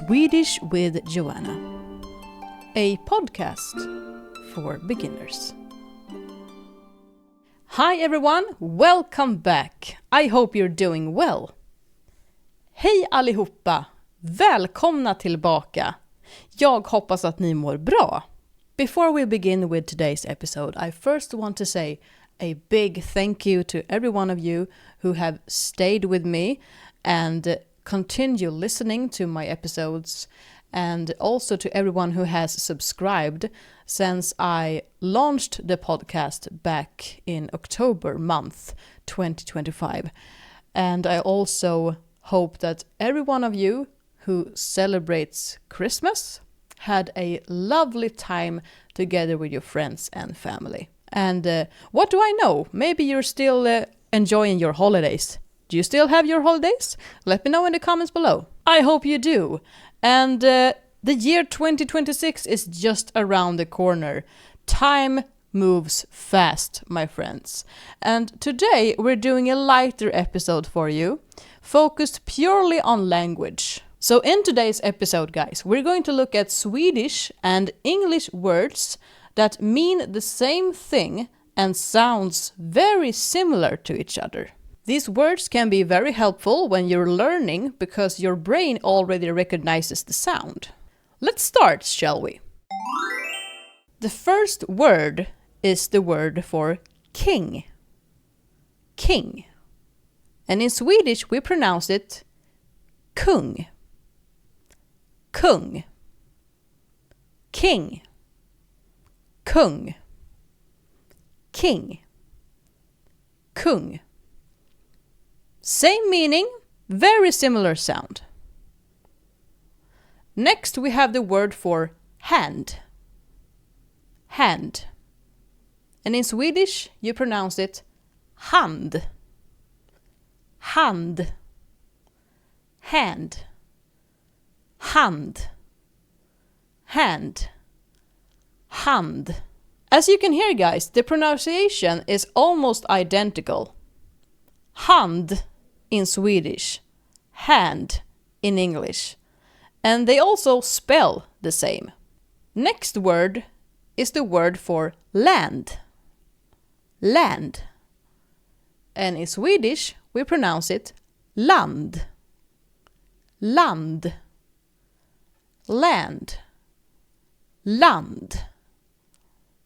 Swedish with Joanna, a podcast for beginners. Hi everyone, welcome back. I hope you're doing well. Hej allihopa, välkomna tillbaka. Jag hoppas att ni mår bra. Before we begin with today's episode, I first want to say a big thank you to every one of you who have stayed with me and continue listening to my episodes, and also to everyone who has subscribed since I launched the podcast back in October month 2025. And I also hope that every one of you who celebrates Christmas had a lovely time together with your friends and family. And what do I know? Maybe you're still enjoying your holidays. Do you still have your holidays? Let me know in the comments below. I hope you do. And the year 2026 is just around the corner. Time moves fast, my friends. And today we're doing a lighter episode for you, focused purely on language. So in today's episode, guys, we're going to look at Swedish and English words that mean the same thing and sounds very similar to each other. These words can be very helpful when you're learning because your brain already recognizes the sound. Let's start, shall we? The first word is the word for king. King. And in Swedish we pronounce it kung. Kung. King. Kung. King. Kung. Same meaning, very similar sound. Next we have the word for hand. Hand. And in Swedish you pronounce it hand. Hand. Hand. Hand. Hand. Hand. As you can hear, guys, the pronunciation is almost identical. Hand in Swedish, hand in English, and they also spell the same. Next word is the word for land. Land. And in Swedish we pronounce it land. Land. Land. Land.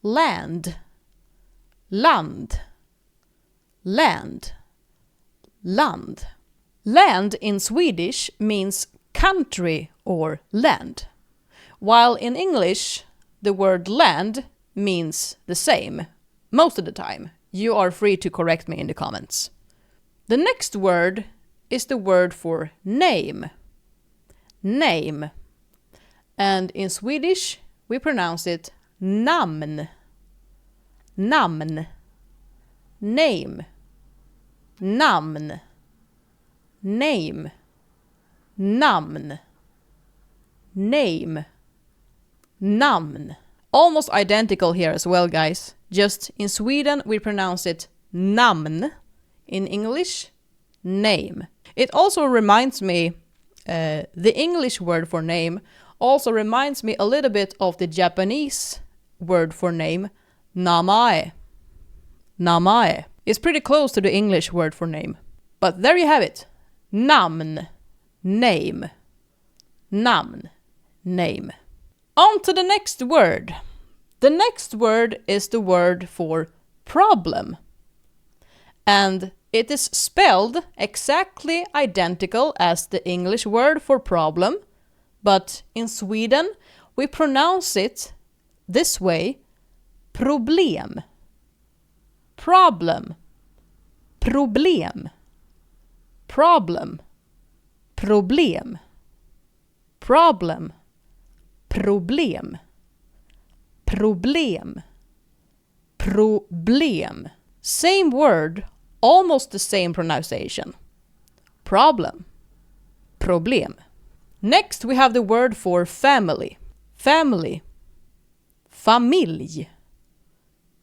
Land. Land. Land. Land. Land in Swedish means country or land, while in English the word land means the same most of the time. You are free to correct me in the comments. The next word is the word for name. Name. And in Swedish we pronounce it namn. Namn. Name. Namn. Name. Namn. Name. Namn. Almost identical here as well, guys. Just in Sweden we pronounce it namn. In English, name. It also reminds me, the English word for name also reminds me a little bit of the Japanese word for name, namae. Namae. It's pretty close to the English word for name. But there you have it. Namn. Name. Namn. Name. On to the next word. The next word is the word for problem. And it is spelled exactly identical as the English word for problem, but in Sweden we pronounce it this way: problem. Problem. Problem. Problem. Problem. Problem. Problem. Problem. Problem. Same word, almost the same pronunciation. Problem. Problem. Next we have the word for family. Family. Familj.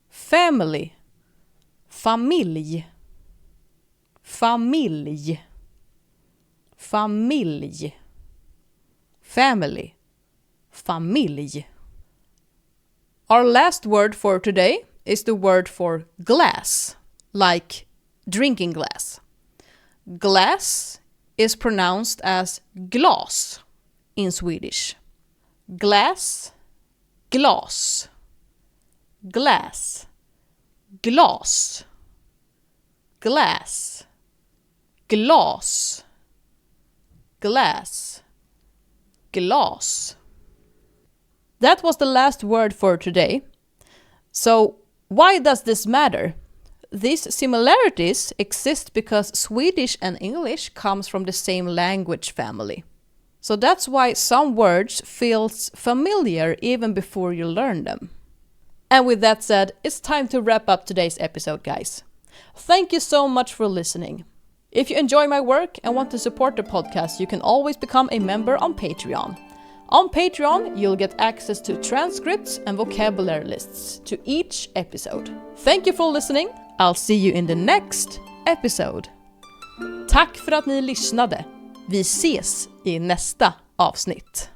Family. Familj. Familj. Familj. family, familj. Our last word for today is the word for glass, like drinking glass. Glass is pronounced as glas in Swedish. Glass, glas, glass, glas, glass, glas, glass, glas. That was the last word for today. So why does this matter? These similarities exist because Swedish and English comes from the same language family. So that's why some words feels familiar even before you learn them. And with that said, it's time to wrap up today's episode, guys. Thank you so much for listening. If you enjoy my work and want to support the podcast, you can always become a member on Patreon. On Patreon, you'll get access to transcripts and vocabulary lists to each episode. Thank you for listening. I'll see you in the next episode. Tack för att ni lyssnade. Vi ses i nästa avsnitt.